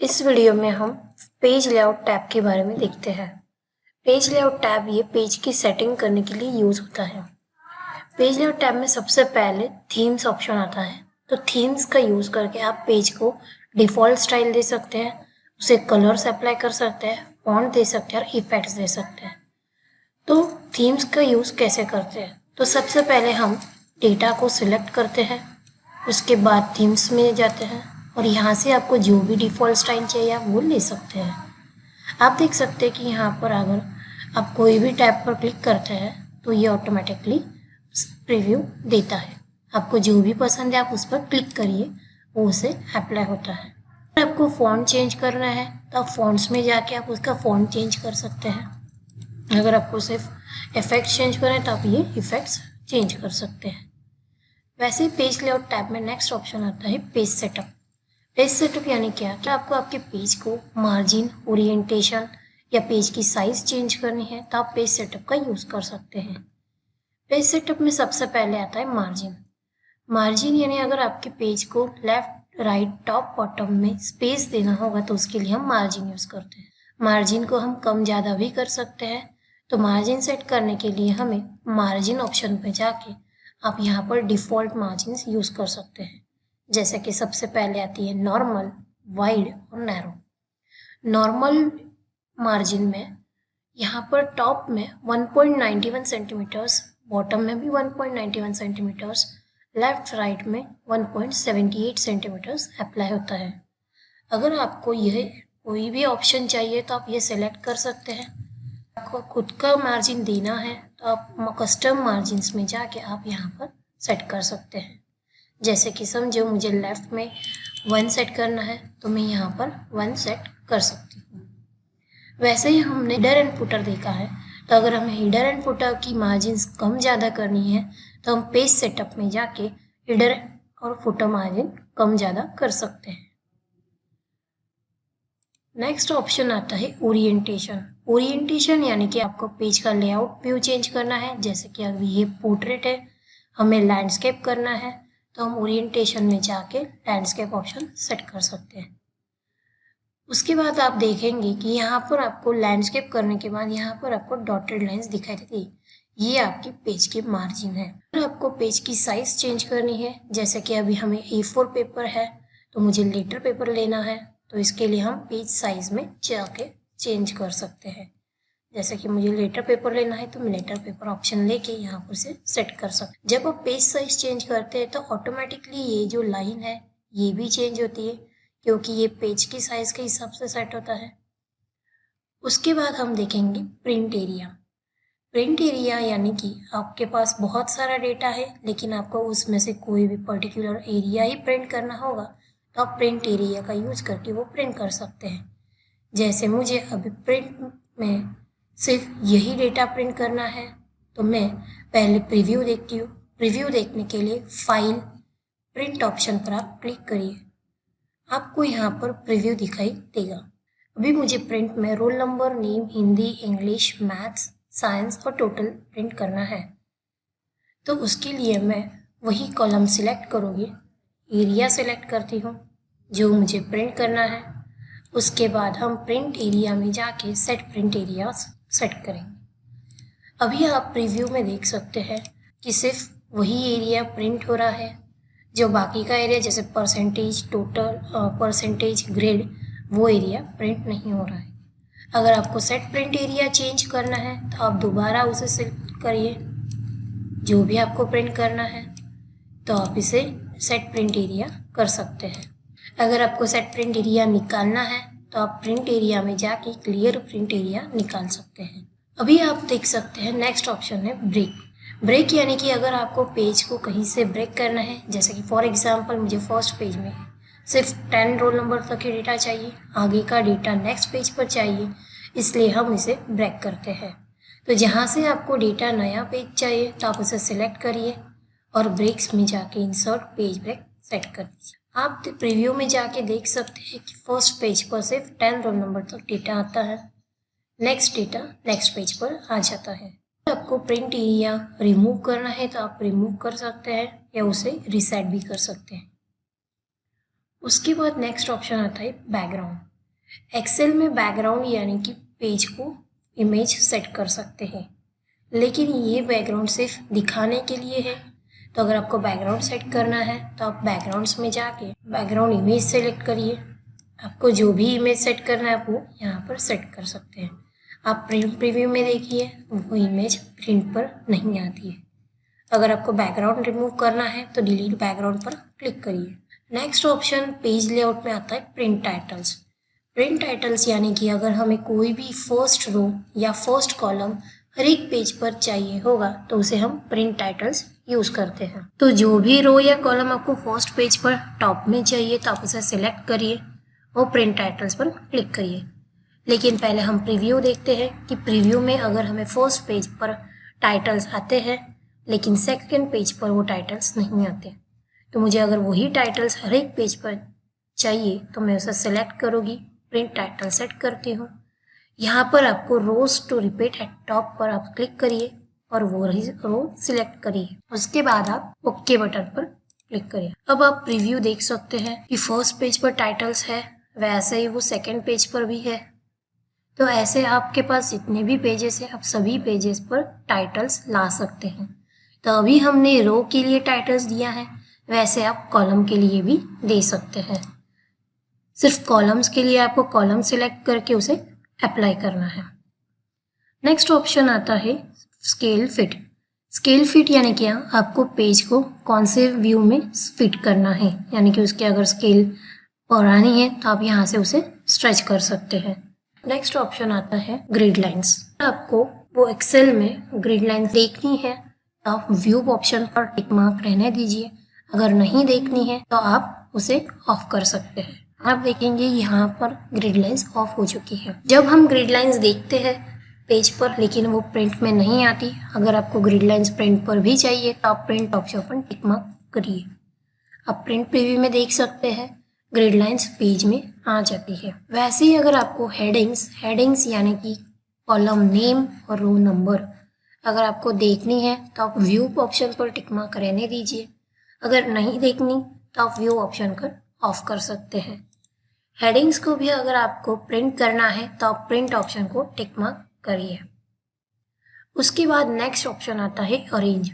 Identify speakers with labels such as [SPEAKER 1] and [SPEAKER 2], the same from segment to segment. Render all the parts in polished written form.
[SPEAKER 1] इस वीडियो में हम पेज लेआउट टैब के बारे में देखते हैं। पेज लेआउट टैब ये पेज की सेटिंग करने के लिए यूज होता है। पेज लेआउट टैब में सबसे पहले थीम्स ऑप्शन आता है। तो थीम्स का यूज करके आप पेज को डिफॉल्ट स्टाइल दे सकते हैं, उसे कलर्स अप्लाई कर सकते हैं, फॉन्ट दे सकते हैं और इफेक्ट्स दे सकते हैं। तो थीम्स का यूज कैसे करते हैं? तो सबसे पहले हम डेटा को सिलेक्ट करते हैं, उसके बाद थीम्स में जाते हैं और यहाँ से आपको जो भी डिफ़ॉल्ट स्टाइल चाहिए आप वो ले सकते हैं। आप देख सकते हैं कि यहाँ पर अगर आप कोई भी टैब पर क्लिक करते हैं तो ये ऑटोमेटिकली प्रीव्यू देता है। आपको जो भी पसंद है आप उस पर क्लिक करिए, वो उसे अप्लाई होता है। अगर आपको फ़ॉन्ट चेंज करना है तो आप फ़ॉन्ट्स में जाके आप उसका फ़ॉन्ट चेंज कर सकते हैं। अगर आपको सिर्फ इफ़ेक्ट्स चेंज करें तो आप ये इफ़ेक्ट्स चेंज कर सकते हैं। वैसे ही पेज लेआउट टैब में नेक्स्ट ऑप्शन आता है पेज सेटअप। पेज सेटअप यानी क्या आपको आपके पेज को मार्जिन, ओरिएंटेशन या पेज की साइज चेंज करनी है तो आप पेज सेटअप का यूज़ कर सकते हैं। पेज सेटअप में सबसे पहले आता है मार्जिन। मार्जिन यानी अगर आपके पेज को लेफ्ट, राइट, टॉप, बॉटम में स्पेस देना होगा तो उसके लिए हम मार्जिन यूज़ करते हैं। मार्जिन को हम कम ज़्यादा भी कर सकते हैं। तो मार्जिन सेट करने के लिए हमें मार्जिन ऑप्शन पर जाके आप यहाँ पर डिफ़ॉल्ट मार्जिन यूज़ कर सकते हैं। जैसे कि सबसे पहले आती है नॉर्मल, वाइड और नैरो। नॉर्मल मार्जिन में यहाँ पर टॉप में 1.91 सेंटीमीटर्स, बॉटम में भी 1.91 सेंटीमीटर्स, लेफ्ट राइट में 1.78 सेंटीमीटर्स अप्लाई होता है। अगर आपको यह कोई भी ऑप्शन चाहिए तो आप ये सेलेक्ट कर सकते हैं। आपको खुद का मार्जिन देना है तो आप कस्टम मार्जिन्स में जाके आप यहाँ पर सेट कर सकते हैं। जैसे कि समझो मुझे लेफ्ट में 1 सेट करना है तो मैं यहाँ पर 1 सेट कर सकती हूँ। वैसे ही हमने हेडर एंड फुटर देखा है, तो अगर हमें हेडर एंड फुटर की मार्जिन्स कम ज़्यादा करनी है तो हम पेज सेटअप में जाके हेडर और फुटर मार्जिन कम ज़्यादा कर सकते हैं। नेक्स्ट ऑप्शन आता है ओरिएंटेशन। ओरिएंटेशन यानी कि आपको पेज का लेआउट व्यू चेंज करना है। जैसे कि अभी ये पोर्ट्रेट है, हमें लैंडस्केप करना है तो हम ओरिएंटेशन में जाके लैंडस्केप ऑप्शन सेट कर सकते हैं। उसके बाद आप देखेंगे कि यहाँ पर आपको लैंडस्केप करने के बाद यहाँ पर आपको डॉटेड लाइंस दिखाई देती है। ये आपकी पेज की मार्जिन है। अगर आपको पेज की साइज चेंज करनी है, जैसे कि अभी हमें A4 पेपर है तो मुझे लेटर पेपर लेना है, तो इसके लिए हम पेज साइज में जाके चेंज कर सकते हैं। जैसे कि मुझे लेटर पेपर लेना है तो मैं लेटर पेपर ऑप्शन लेके यहाँ पर से सेट कर सकते। जब आप पेज साइज चेंज करते हैं तो ऑटोमेटिकली ये जो लाइन है ये भी चेंज होती है, क्योंकि ये पेज की साइज के हिसाब से सेट होता है। उसके बाद हम देखेंगे प्रिंट एरिया। प्रिंट एरिया यानी कि आपके पास बहुत सारा डेटा है लेकिन आपको उसमें से कोई भी पर्टिकुलर एरिया ही प्रिंट करना होगा तो आप प्रिंट एरिया का यूज करके वो प्रिंट कर सकते हैं। जैसे मुझे अभी प्रिंट में सिर्फ यही डेटा प्रिंट करना है तो मैं पहले प्रीव्यू देखती हूँ। प्रीव्यू देखने के लिए फाइल, प्रिंट ऑप्शन पर आप क्लिक करिए, आपको यहाँ पर प्रीव्यू दिखाई देगा। अभी मुझे प्रिंट में roll number, name, Hindi, English, maths, science और टोटल प्रिंट करना है। तो उसके लिए मैं वही कॉलम सिलेक्ट करूँगी, एरिया सेलेक्ट करती हूँ जो मुझे प्रिंट करना है। उसके बाद हम प्रिंट एरिया में जाके सेट प्रिंट एरिया सेट करेंगे। अभी आप प्रीव्यू में देख सकते हैं कि सिर्फ वही एरिया प्रिंट हो रहा है, जो बाकी का एरिया जैसे परसेंटेज, टोटल, परसेंटेज, ग्रेड, वो एरिया प्रिंट नहीं हो रहा है। अगर आपको सेट प्रिंट एरिया चेंज करना है तो आप दोबारा उसे सिलेक्ट करिए, जो भी आपको प्रिंट करना है तो आप इसे सेट प्रिंट एरिया कर सकते हैं। अगर आपको सेट प्रिंट एरिया निकालना है तो आप प्रिंट एरिया में जाके क्लियर प्रिंट एरिया निकाल सकते हैं। अभी आप देख सकते हैं नेक्स्ट ऑप्शन है ब्रेक। ब्रेक यानी कि अगर आपको पेज को कहीं से ब्रेक करना है, जैसे कि फॉर एग्जांपल मुझे फर्स्ट पेज में सिर्फ 10 रोल नंबर तक के डेटा चाहिए, आगे का डेटा नेक्स्ट पेज पर चाहिए, इसलिए हम इसे ब्रेक करते हैं। तो जहाँ से आपको डेटा नया पेज चाहिए तो आप उसे सिलेक्ट करिए और ब्रेक्स में जाके इंसर्ट पेज ब्रेक सेट कर दीजिए। आप प्रीव्यू में जाके देख सकते हैं कि फर्स्ट पेज पर सिर्फ 10 रोल नंबर तक डेटा आता है, नेक्स्ट डेटा नेक्स्ट पेज पर आ जाता है। आपको प्रिंट एरिया रिमूव करना है तो आप रिमूव कर सकते हैं या उसे रीसेट भी कर सकते हैं। उसके बाद नेक्स्ट ऑप्शन आता है बैकग्राउंड। एक्सेल में बैकग्राउंड यानी कि पेज को इमेज सेट कर सकते हैं, लेकिन ये बैकग्राउंड सिर्फ दिखाने के लिए है। तो अगर आपको बैकग्राउंड सेट करना है तो आप बैकग्राउंड्स में जाके बैकग्राउंड इमेज सेलेक्ट करिए। आपको जो भी इमेज सेट करना है आप वो यहाँ पर सेट कर सकते हैं। आप प्रिंट प्रीव्यू में देखिए, वो इमेज प्रिंट पर नहीं आती है। अगर आपको बैकग्राउंड रिमूव करना है तो डिलीट बैकग्राउंड पर क्लिक करिए। नेक्स्ट ऑप्शन पेज लेआउट में आता है प्रिंट टाइटल्स। प्रिंट टाइटल्स यानी कि अगर हमें कोई भी फर्स्ट रो या फर्स्ट कॉलम हर एक पेज पर चाहिए होगा तो उसे हम प्रिंट टाइटल्स यूज करते हैं। तो जो भी रो या कॉलम आपको फर्स्ट पेज पर टॉप में चाहिए तो आप उसे सिलेक्ट करिए और प्रिंट टाइटल्स पर क्लिक करिए। लेकिन पहले हम प्रीव्यू देखते हैं कि प्रीव्यू में अगर हमें फर्स्ट पेज पर टाइटल्स आते हैं लेकिन सेकंड पेज पर वो टाइटल्स नहीं आते, तो मुझे अगर वही टाइटल्स हर एक पेज पर चाहिए तो मैं उसे सेलेक्ट करूँगी, प्रिंट टाइटल सेट करती हूँ। यहाँ पर आपको रोज टू रिपीट एट टॉप पर आप क्लिक करिए और वो रो सिलेक्ट करिए। उसके बाद आप ओके बटन पर क्लिक करिए। अब आप प्रीव्यू देख सकते हैं कि फर्स्ट पेज पर टाइटल्स है, वैसे ही वो सेकंड पेज पर भी है। तो ऐसे आपके पास जितने भी पेजेस है आप सभी पेजेस पर टाइटल्स ला सकते हैं। तो अभी हमने रो के लिए टाइटल्स दिया है, वैसे आप कॉलम के लिए भी दे सकते हैं। सिर्फ कॉलम्स के लिए आपको कॉलम सिलेक्ट करके उसे अप्लाई करना है। नेक्स्ट ऑप्शन आता है स्केल फिट। स्केल फिट यानी क्या, आपको पेज को कौन से व्यू में फिट करना है, यानी कि उसकी अगर स्केल बढ़ानी है तो आप यहाँ से उसे स्ट्रेच कर सकते हैं। नेक्स्ट ऑप्शन आता है ग्रिड लाइंस। आपको वो एक्सेल में ग्रिड लाइंस देखनी है तो आप व्यू ऑप्शन पर टिक मार्क रहने दीजिए। अगर नहीं देखनी है तो आप उसे ऑफ कर सकते हैं। आप देखेंगे यहाँ पर ग्रिड लाइंस ऑफ हो चुकी है। जब हम ग्रिड लाइंस देखते हैं पेज पर लेकिन वो प्रिंट में नहीं आती, अगर आपको ग्रिड लाइंस प्रिंट पर भी चाहिए तो आप प्रिंट ऑप्शन पर टिक मार्क करिए। आप प्रिंट प्रीव्यू में देख सकते हैं ग्रिड लाइंस पेज में आ जाती है। वैसे ही अगर आपको हेडिंग्स यानी कि कॉलम नेम और रो नंबर अगर आपको देखनी है तो आप व्यू ऑप्शन पर टिक मार्क रहने दीजिए। अगर नहीं देखनी तो आप व्यू ऑप्शन कर ऑफ कर सकते हैं। हेडिंग्स को भी अगर आपको प्रिंट करना है तो आप प्रिंट ऑप्शन को टिक मार्क करिए। उसके बाद नेक्स्ट ऑप्शन आता है अरेंज।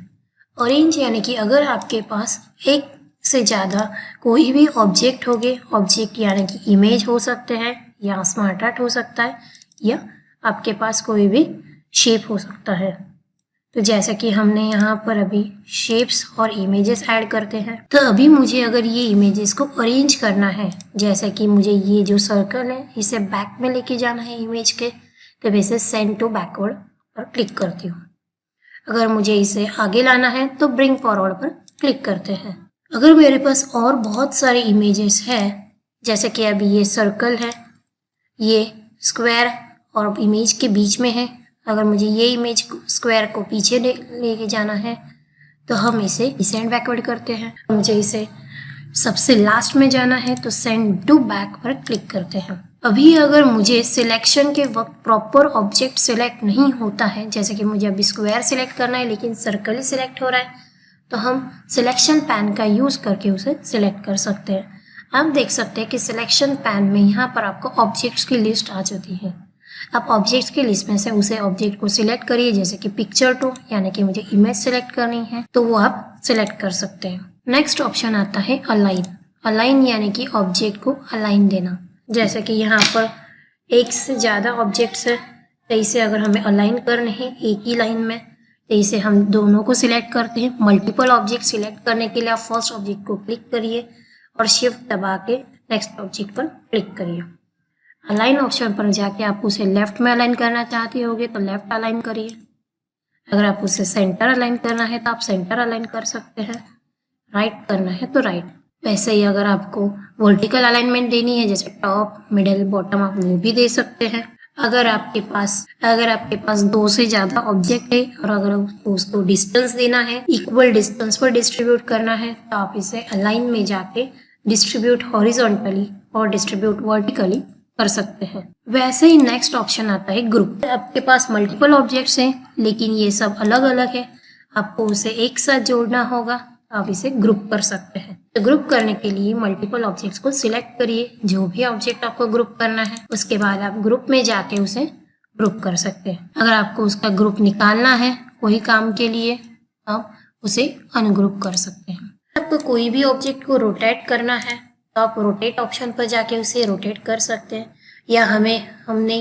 [SPEAKER 1] अरेंज यानी कि अगर आपके पास एक से ज़्यादा कोई भी ऑब्जेक्ट हो गए, ऑब्जेक्ट यानी कि इमेज हो सकते हैं या स्मार्ट आर्ट हो सकता है या आपके पास कोई भी शेप हो सकता है। तो जैसा कि हमने यहाँ पर अभी शेप्स और इमेजेस ऐड करते हैं, तो अभी मुझे अगर ये इमेजेस को अरेंज करना है, जैसे कि मुझे ये जो सर्कल है इसे बैक में लेके जाना है इमेज के, तो मैं इसे सेंड टू बैकवर्ड पर क्लिक करती हूँ। अगर मुझे इसे आगे लाना है तो ब्रिंग फॉरवर्ड पर क्लिक करते हैं। अगर मेरे पास और बहुत सारे इमेजेस है, जैसे कि अभी ये सर्कल है, ये स्क्वायर और इमेज के बीच में है, अगर मुझे ये इमेज स्क्वायर को पीछे लेके जाना है तो हम इसे सेंड बैकवर्ड करते हैं। मुझे इसे सबसे लास्ट में जाना है तो सेंड टू बैक पर क्लिक करते हैं। अभी अगर मुझे सिलेक्शन के वक्त प्रॉपर ऑब्जेक्ट सिलेक्ट नहीं होता है, जैसे कि मुझे अभी स्क्वायर सिलेक्ट करना है लेकिन सर्कल ही सिलेक्ट हो रहा है, तो हम सिलेक्शन पैन का यूज़ करके उसे सिलेक्ट कर सकते हैं। आप देख सकते हैं कि सिलेक्शन पैन में यहाँ पर आपको ऑब्जेक्ट्स की लिस्ट आ जाती है। आप ऑब्जेक्ट्स की लिस्ट में से उसे ऑब्जेक्ट को सिलेक्ट करिए, जैसे कि पिक्चर टू यानी कि मुझे इमेज सिलेक्ट करनी है तो वो आप सिलेक्ट कर सकते हैं। नेक्स्ट ऑप्शन आता है अलाइन। अलाइन यानी कि ऑब्जेक्ट को अलाइन देना, जैसे कि यहाँ पर एक से ज़्यादा ऑब्जेक्ट्स है तो इसे अगर हमें अलाइन करने हैं एक ही लाइन में तो इसे हम दोनों को सिलेक्ट करते हैं। मल्टीपल ऑब्जेक्ट सिलेक्ट करने के लिए आप फर्स्ट ऑब्जेक्ट को क्लिक करिए और शिफ्ट दबा के नेक्स्ट ऑब्जेक्ट पर क्लिक करिए। अलाइन ऑप्शन पर जाके आप उसे लेफ्ट में अलाइन करना चाहते होगे तो लेफ्ट अलाइन करिए। अगर आप उसे सेंटर अलाइन करना है तो आप सेंटर अलाइन कर सकते हैं। राइट करना है तो राइट। वैसे ही अगर आपको वर्टिकल अलाइनमेंट देनी है, जैसे टॉप मिडिल बॉटम, आप वो भी दे सकते हैं। अगर आपके पास दो से ज्यादा ऑब्जेक्ट है और अगर उसको डिस्टेंस देना है, इक्वल डिस्टेंस पर डिस्ट्रीब्यूट करना है, तो आप इसे अलाइन में जाके डिस्ट्रीब्यूट हॉरिजॉन्टली और डिस्ट्रीब्यूट वर्टिकली कर सकते हैं। वैसे ही नेक्स्ट ऑप्शन आता है ग्रुप। आपके पास मल्टीपल ऑब्जेक्ट्स हैं लेकिन ये सब अलग अलग है, आपको उसे एक साथ जोड़ना होगा आप इसे ग्रुप कर सकते हैं। तो ग्रुप करने के लिए मल्टीपल ऑब्जेक्ट्स को सिलेक्ट करिए, जो भी ऑब्जेक्ट आपको ग्रुप करना है, उसके बाद आप ग्रुप में जाके उसे ग्रुप कर सकते हैं। अगर आपको उसका ग्रुप निकालना है कोई काम के लिए, आप उसे अनग्रुप कर सकते हैं। आपको कोई भी ऑब्जेक्ट को रोटेट करना है तो आप रोटेट ऑप्शन पर जाके उसे रोटेट कर सकते हैं, या हमने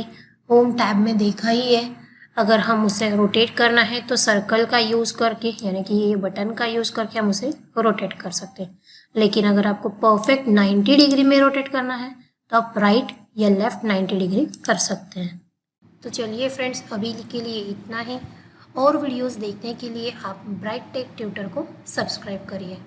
[SPEAKER 1] होम टैब में देखा ही है, अगर हम उसे रोटेट करना है तो सर्कल का यूज़ करके, यानी कि ये बटन का यूज़ करके हम उसे रोटेट कर सकते हैं। लेकिन अगर आपको परफेक्ट 90 डिग्री में रोटेट करना है तो आप राइट या लेफ्ट 90 डिग्री कर सकते हैं। तो चलिए फ्रेंड्स, अभी के लिए इतना ही। और वीडियोस देखने के लिए आप ब्राइट टेक ट्यूटर को सब्सक्राइब करिए।